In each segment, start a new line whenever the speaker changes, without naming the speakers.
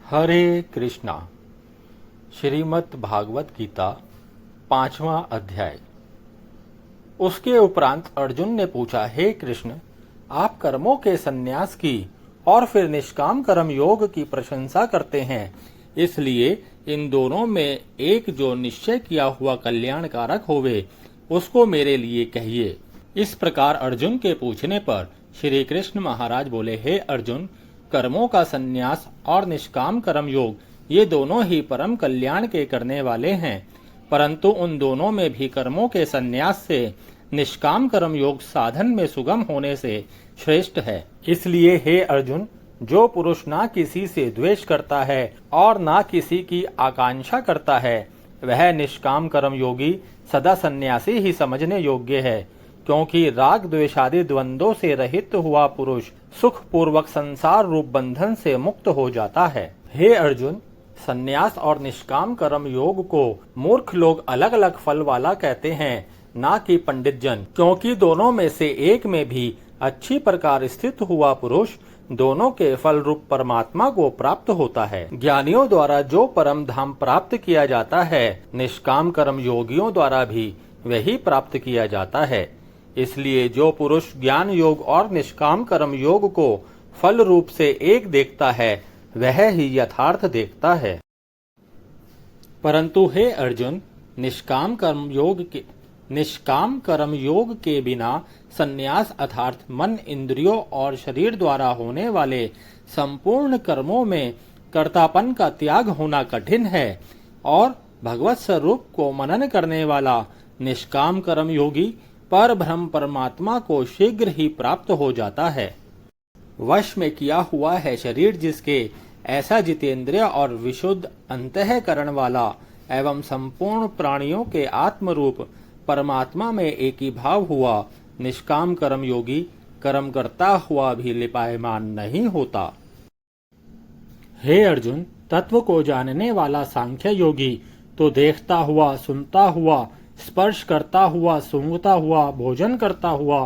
हरे कृष्णा। श्रीमद् भागवत गीता 5वां अध्याय। उसके उपरांत अर्जुन ने पूछा, हे कृष्ण, आप कर्मों के संन्यास की और फिर निष्काम कर्म योग की प्रशंसा करते हैं, इसलिए इन दोनों में एक जो निश्चय किया हुआ कल्याणकारक होवे उसको मेरे लिए कहिए। इस प्रकार अर्जुन के पूछने पर श्री कृष्ण महाराज बोले, हे अर्जुन, कर्मों का संन्यास और निष्काम कर्म योग ये दोनों ही परम कल्याण के करने वाले हैं, परंतु उन दोनों में भी कर्मों के संन्यास से निष्काम कर्म योग साधन में सुगम होने से श्रेष्ठ है। इसलिए हे अर्जुन, जो पुरुष ना किसी से द्वेष करता है और ना किसी की आकांक्षा करता है, वह निष्काम कर्म योगी सदा सन्यासी ही समझने योग्य है, क्योंकि राग द्वेषादि द्वंद्वों से रहित हुआ पुरुष सुख पूर्वक संसार रूप बंधन से मुक्त हो जाता है। हे अर्जुन, संन्यास और निष्काम कर्म योग को मूर्ख लोग अलग अलग फल वाला कहते हैं, ना कि पंडित जन, क्योंकि दोनों में से एक में भी अच्छी प्रकार स्थित हुआ पुरुष दोनों के फल रूप परमात्मा को प्राप्त होता है। ज्ञानियों द्वारा जो परम धाम प्राप्त किया जाता है, निष्काम कर्म योगियों द्वारा भी वही प्राप्त किया जाता है। इसलिए जो पुरुष ज्ञान योग और निष्काम कर्म योग को फल रूप से एक देखता है, वह ही यथार्थ देखता है। परंतु हे अर्जुन, निष्काम कर्म योग के बिना संन्यास अर्थात मन, इंद्रियों और शरीर द्वारा होने वाले संपूर्ण कर्मों में कर्तापन का त्याग होना कठिन है, और भगवत स्वरूप को मनन करने वाला निष्काम कर्म योगी पर ब्रह्म परमात्मा को शीघ्र ही प्राप्त हो जाता है। वश में किया हुआ है शरीर जिसके, ऐसा जितेंद्रिय और विशुद्ध अंतःकरण वाला एवं संपूर्ण प्राणियों के आत्म रूप परमात्मा में एकीभाव हुआ निष्काम कर्म योगी कर्म करता हुआ भी लिपायमान नहीं होता। हे अर्जुन, तत्व को जानने वाला सांख्य योगी तो देखता हुआ, सुनता हुआ, स्पर्श करता हुआ, सूंघता हुआ, भोजन करता हुआ,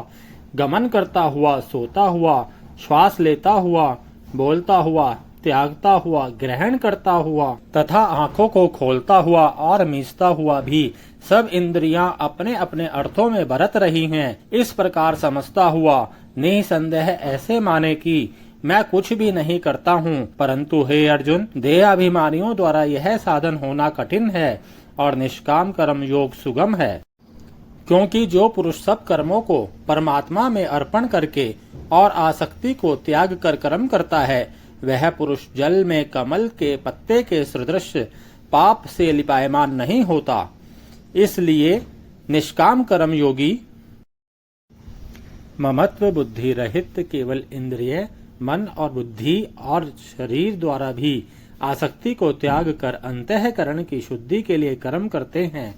गमन करता हुआ, सोता हुआ, श्वास लेता हुआ, बोलता हुआ, त्यागता हुआ, ग्रहण करता हुआ तथा आंखों को खोलता हुआ और मीचता हुआ भी सब इंद्रियां अपने अपने अर्थों में बरत रही हैं, इस प्रकार समझता हुआ निसंदेह ऐसे माने कि मैं कुछ भी नहीं करता हूँ। परंतु हे अर्जुन, देहाभिमानियों द्वारा यह साधन होना कठिन है और निष्काम कर्म योग सुगम है, क्योंकि जो पुरुष सब कर्मों को परमात्मा में अर्पण करके और आसक्ति को त्याग कर कर्म करता है, वह पुरुष जल में कमल के पत्ते के सदृश पाप से लिपायमान नहीं होता। इसलिए निष्काम कर्म योगी ममत्व बुद्धि रहित केवल इंद्रिय, मन और बुद्धि और शरीर द्वारा भी आसक्ति को त्याग कर अंतःकरण की शुद्धि के लिए कर्म करते हैं।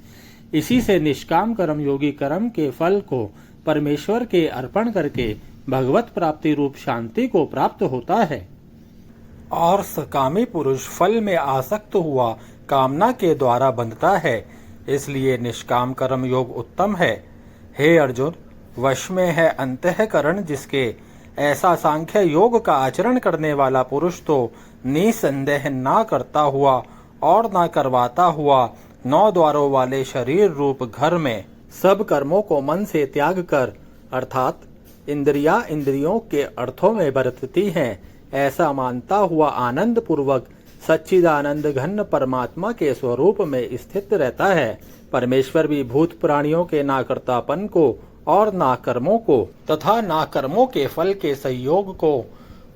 इसी से निष्काम कर्म योगी कर्म के फल को परमेश्वर के अर्पण करके भगवत प्राप्ति रूप शांति को प्राप्त होता है, और सकामी पुरुष फल में आसक्त हुआ कामना के द्वारा बंधता है। इसलिए निष्काम कर्म योग उत्तम है। हे अर्जुन, वश में है अंतःकरण जिसके, ऐसा सांख्य योग का आचरण करने वाला पुरुष तो निसंदेह ना करता हुआ और ना करवाता हुआ 9 द्वारों वाले शरीर रूप घर में सब कर्मों को मन से त्याग कर, अर्थात इंद्रियों के अर्थों में बरतती हैं, ऐसा मानता हुआ आनंद पूर्वक सच्चिदानंद घन परमात्मा के स्वरूप में स्थित रहता है। परमेश्वर भी भूत प्राणियों के नाकर्तापन को और ना कर्मों को तथा ना कर्मों के फल के संयोग को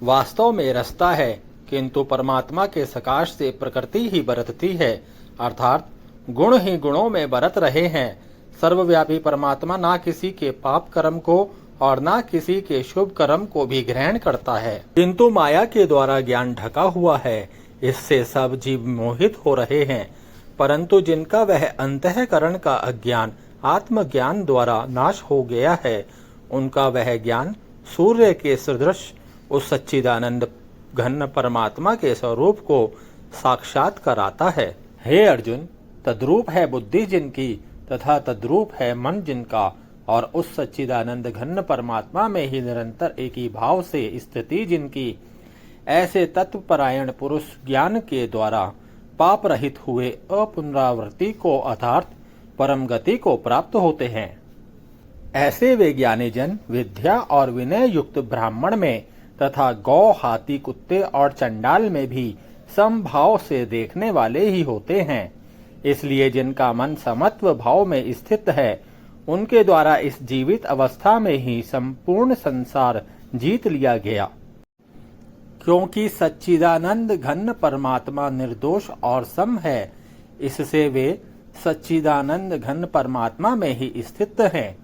वास्तव में रचता है, किंतु परमात्मा के सकाश से प्रकृति ही बरतती है, अर्थात गुण ही गुणों में बरत रहे हैं। सर्वव्यापी परमात्मा ना किसी के पाप कर्म को और ना किसी के शुभ कर्म को भी ग्रहण करता है, किंतु माया के द्वारा ज्ञान ढका हुआ है, इससे सब जीव मोहित हो रहे हैं। परंतु जिनका वह अंतःकरण का अज्ञान आत्मज्ञान द्वारा नाश हो गया है, उनका वह ज्ञान सूर्य के सदृश उस सच्चिदानंद घन परमात्मा के स्वरूप को साक्षात कराता है। हे अर्जुन, तद्रूप है बुद्धि जिनकी तथा तद्रूप है मन जिनका, और उस सच्चिदानंद घन परमात्मा में ही निरंतर एक ही भाव से स्थिति जिनकी, ऐसे तत्वपरायण पुरुष ज्ञान के द्वारा पाप रहित हुए अपुनरावृत्ति को अर्थात परम गति को प्राप्त होते हैं। ऐसे वे ज्ञानी जन विद्या और विनय युक्त ब्राह्मण में तथा गौ, हाथी, कुत्ते और चंडाल में भी समभाव से देखने वाले ही होते हैं। इसलिए जिनका मन समत्व भाव में स्थित है, उनके द्वारा इस जीवित अवस्था में ही संपूर्ण संसार जीत लिया गया। क्योंकि सच्चिदानंद घन परमात्मा निर्दोष और सम है, इससे वे सच्चिदानंद घन परमात्मा में ही स्थित हैं।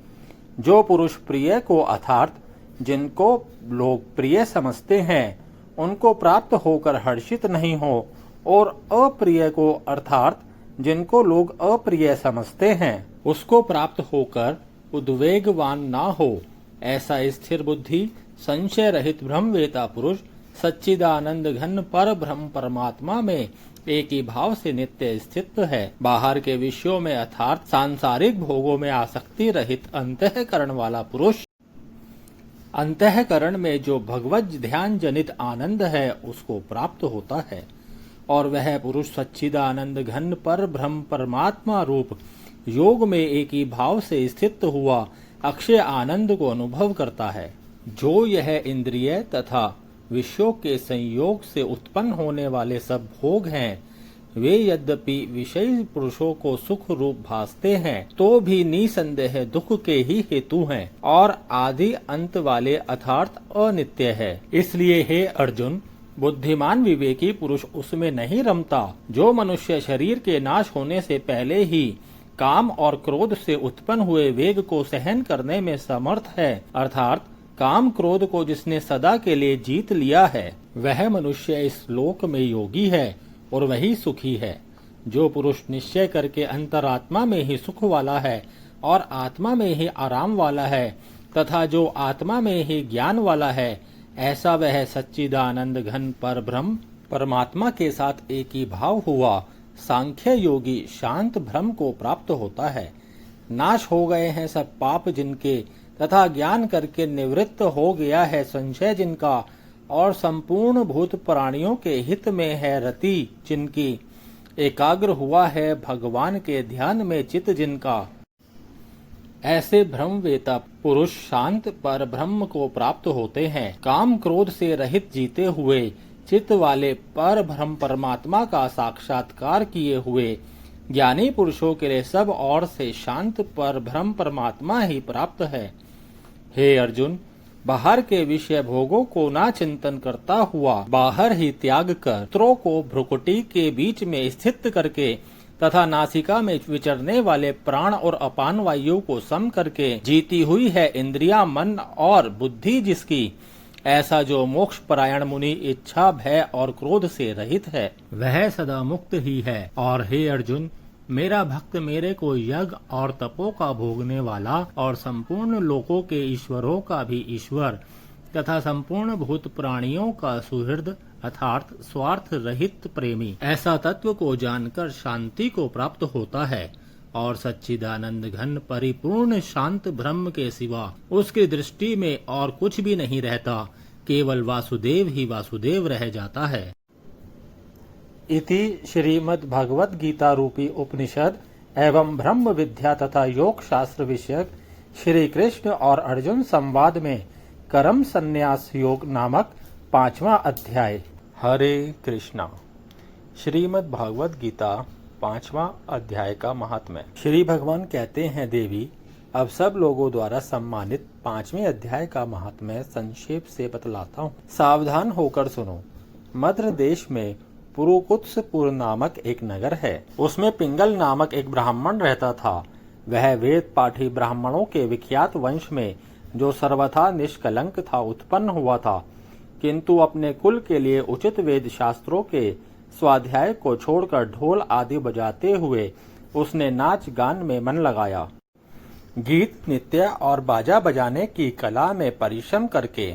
जो पुरुष प्रिय को अर्थात जिनको लोग प्रिय समझते हैं, उनको प्राप्त होकर हर्षित नहीं हो और अप्रिय को अर्थात जिनको लोग अप्रिय समझते हैं, उसको प्राप्त होकर उद्वेगवान ना हो, ऐसा स्थिर बुद्धि संशय रहित ब्रह्मवेता पुरुष सच्चिदानंद घन पर ब्रह्म परमात्मा में एक ही भाव से नित्य स्थित है। बाहर के विषयों में अर्थात सांसारिक भोगों में आसक्ति रहित अंतःकरण वाला पुरुष अंतःकरण में जो भगवत ध्यान जनित आनंद है उसको प्राप्त होता है, और वह पुरुष सच्चिदानंद घन पर ब्रह्म परमात्मा रूप योग में एक ही भाव से स्थित हुआ अक्षय आनंद को अनुभव करता है। जो यह इंद्रिय तथा विषयों के संयोग से उत्पन्न होने वाले सब भोग हैं, वे यद्यपि विषयी पुरुषों को सुख रूप भासते हैं, तो भी निसंदेह दुख के ही हेतु हैं और आदि अंत वाले अर्थात अनित्य है। इसलिए हे अर्जुन, बुद्धिमान विवेकी पुरुष उसमें नहीं रमता। जो मनुष्य शरीर के नाश होने से पहले ही काम और क्रोध से उत्पन्न हुए वेग को सहन करने में समर्थ है, अर्थात काम क्रोध को जिसने सदा के लिए जीत लिया है, वह मनुष्य इस लोक में योगी है और वही सुखी है। जो पुरुष निश्चय करके अंतरात्मा में ही सुख वाला है और आत्मा में ही आराम वाला है तथा जो आत्मा में ही ज्ञान वाला है, ऐसा वह सच्चिदानंद घन पर ब्रह्म परमात्मा के साथ एक ही भाव हुआ सांख्य योगी शांत ब्रह्म को प्राप्त होता है। नाश हो गए हैं सब पाप जिनके तथा ज्ञान करके निवृत्त हो गया है संशय जिनका, और संपूर्ण भूत प्राणियों के हित में है रति जिनकी, एकाग्र हुआ है भगवान के ध्यान में चित जिनका, ऐसे ब्रह्मवेता पुरुष शांत पर ब्रह्म को प्राप्त होते हैं। काम क्रोध से रहित जीते हुए चित्त वाले पर ब्रह्म परमात्मा का साक्षात्कार किए हुए ज्ञानी पुरुषों के लिए सब ओर से शांत पर ब्रह्म परमात्मा ही प्राप्त है। हे अर्जुन, बाहर के विषय भोगों को ना चिंतन करता हुआ बाहर ही त्याग कर नेत्रों को भ्रुकुटी के बीच में स्थित करके तथा नासिका में विचरने वाले प्राण और अपान वायु को सम करके जीती हुई है इंद्रियां, मन और बुद्धि जिसकी, ऐसा जो मोक्ष परायण मुनि इच्छा, भय और क्रोध से रहित है, वह सदा मुक्त ही है। और हे अर्जुन, मेरा भक्त मेरे को यज्ञ और तपों का भोगने वाला और संपूर्ण लोकों के ईश्वरों का भी ईश्वर तथा संपूर्ण भूत प्राणियों का सुहृद अर्थात स्वार्थ रहित प्रेमी, ऐसा तत्व को जानकर शांति को प्राप्त होता है और सच्चिदानंद घन परिपूर्ण शांत ब्रह्म के सिवा उसकी दृष्टि में और कुछ भी नहीं रहता, केवल वासुदेव ही वासुदेव रह जाता है। इति श्रीमद् भगवद गीता रूपी उपनिषद एवं ब्रह्म विद्या तथा योग शास्त्र विषयक श्री कृष्ण और अर्जुन संवाद में कर्म संन्यास योग नामक 5वां अध्याय। हरे कृष्णा। श्रीमद् भागवत गीता 5वां अध्याय का महात्म्य। श्री भगवान कहते हैं, देवी, अब सब लोगों द्वारा सम्मानित 5वें अध्याय का महात्म्य संक्षेप से बतलाता हूँ। सावधान होकर सुनो। मद्र देश में पुरुकुत्सपुर नामक एक नगर है। उसमें पिंगल नामक एक ब्राह्मण रहता था। वह वेद पाठी ब्राह्मणों के विख्यात वंश में जो सर्वथा निष्कलंक था उत्पन्न हुआ था, किंतु अपने कुल के लिए उचित वेद शास्त्रों के स्वाध्याय को छोड़कर ढोल आदि बजाते हुए उसने नाच गान में मन लगाया। गीत नृत्य और बाजा बजाने की कला में परिश्रम करके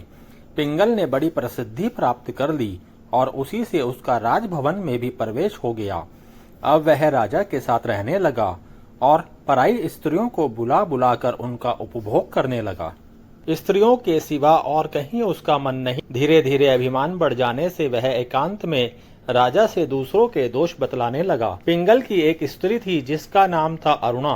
पिंगल ने बड़ी प्रसिद्धि प्राप्त कर ली और उसी से उसका राजभवन में भी प्रवेश हो गया। अब वह राजा के साथ रहने लगा और पराई स्त्रियों को बुला बुलाकर उनका उपभोग करने लगा। स्त्रियों के सिवा और कहीं उसका मन नहीं। धीरे धीरे अभिमान बढ़ जाने से वह एकांत में राजा से दूसरों के दोष बतलाने लगा। पिंगल की एक स्त्री थी जिसका नाम था अरुणा।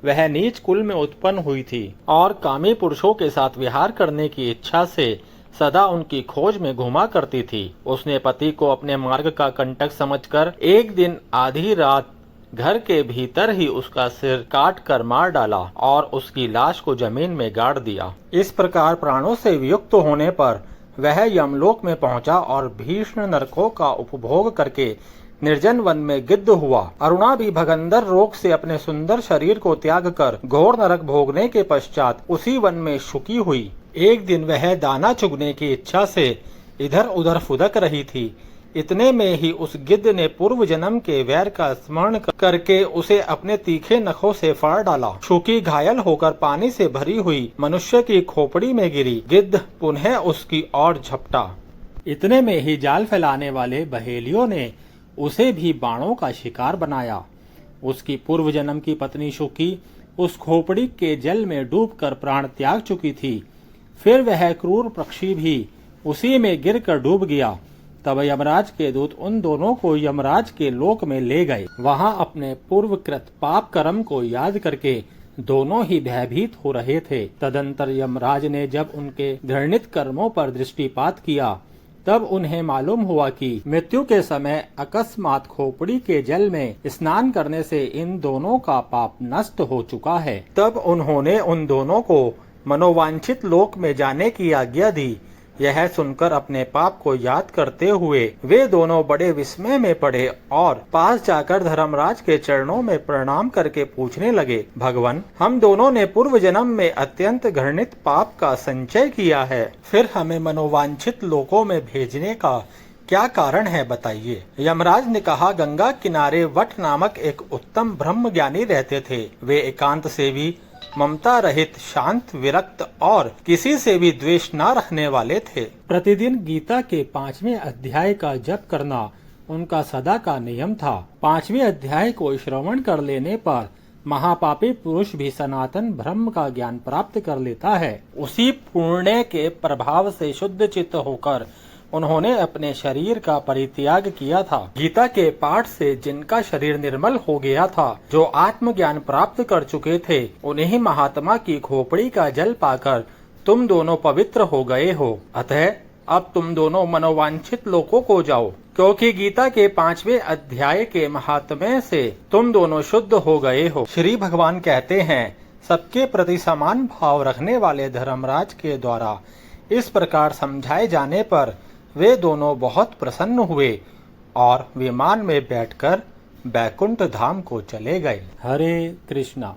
वह नीच कुल में उत्पन्न हुई थी और कामी पुरुषों के साथ विहार करने की इच्छा से सदा उनकी खोज में घुमा करती थी। उसने पति को अपने मार्ग का कंटक समझकर एक दिन आधी रात घर के भीतर ही उसका सिर काट कर मार डाला और उसकी लाश को जमीन में गाड़ दिया। इस प्रकार प्राणों से वियुक्त होने पर वह यमलोक में पहुंचा और भीषण नरकों का उपभोग करके निर्जन वन में गिद्ध हुआ। अरुणा भी भगंदर रोग से अपने सुंदर शरीर को त्याग कर घोर नरक भोगने के पश्चात उसी वन में शुकी हुई। एक दिन वह दाना चुगने की इच्छा से इधर उधर फुदक रही थी। इतने में ही उस गिद्ध ने पूर्व जन्म के वैर का स्मरण करके उसे अपने तीखे नखों से फाड़ डाला। शुकी घायल होकर पानी से भरी हुई मनुष्य की खोपड़ी में गिरी। गिद्ध पुनः उसकी ओर झपटा। इतने में ही जाल फैलाने वाले बहेलियों ने उसे भी बाणों का शिकार बनाया। उसकी पूर्व जन्म की पत्नी शुकी उस खोपड़ी के जल में डूबकर प्राण त्याग चुकी थी। फिर वह क्रूर पक्षी भी उसी में गिरकर डूब गया। तब यमराज के दूत उन दोनों को यमराज के लोक में ले गए। वहां अपने पूर्वकृत पाप कर्म को याद करके दोनों ही भयभीत हो रहे थे। तदंतर यमराज ने जब उनके घृणित कर्मों पर दृष्टिपात किया तब उन्हें मालूम हुआ कि मृत्यु के समय अकस्मात खोपड़ी के जल में स्नान करने से इन दोनों का पाप नष्ट हो चुका है। तब उन्होंने उन दोनों को मनोवांछित लोक में जाने की आज्ञा दी। यह सुनकर अपने पाप को याद करते हुए वे दोनों बड़े विस्मय में पड़े और पास जाकर धर्मराज के चरणों में प्रणाम करके पूछने लगे, भगवान, हम दोनों ने पूर्व जन्म में अत्यंत घृणित पाप का संचय किया है, फिर हमें मनोवांछित लोकों में भेजने का क्या कारण है, बताइए। यमराज ने कहा, गंगा किनारे वट नामक एक उत्तम ब्रह्म ज्ञानी रहते थे। वे एकांत सेवी, ममता रहित, शांत, विरक्त और किसी से भी द्वेष न रखने वाले थे। प्रतिदिन गीता के 5वें अध्याय का जप करना उनका सदा का नियम था। 5वें अध्याय को श्रवण कर लेने पर महापापी पुरुष भी सनातन ब्रह्म का ज्ञान प्राप्त कर लेता है। उसी पुण्य के प्रभाव से शुद्ध चित्त होकर उन्होंने अपने शरीर का परित्याग किया था। गीता के पाठ से जिनका शरीर निर्मल हो गया था, जो आत्मज्ञान प्राप्त कर चुके थे, उन्हीं महात्मा की खोपड़ी का जल पाकर तुम दोनों पवित्र हो गए हो। अतः अब तुम दोनों मनोवांछित लोकों को जाओ, क्योंकि गीता के 5वें अध्याय के महात्म्य से तुम दोनों शुद्ध हो गए हो। श्री भगवान कहते हैं, सबके प्रति समान भाव रखने वाले धर्मराज के द्वारा इस प्रकार समझाए जाने पर वे दोनों बहुत प्रसन्न हुए और विमान में बैठकर बैकुंठ धाम को चले गए। हरे कृष्णा।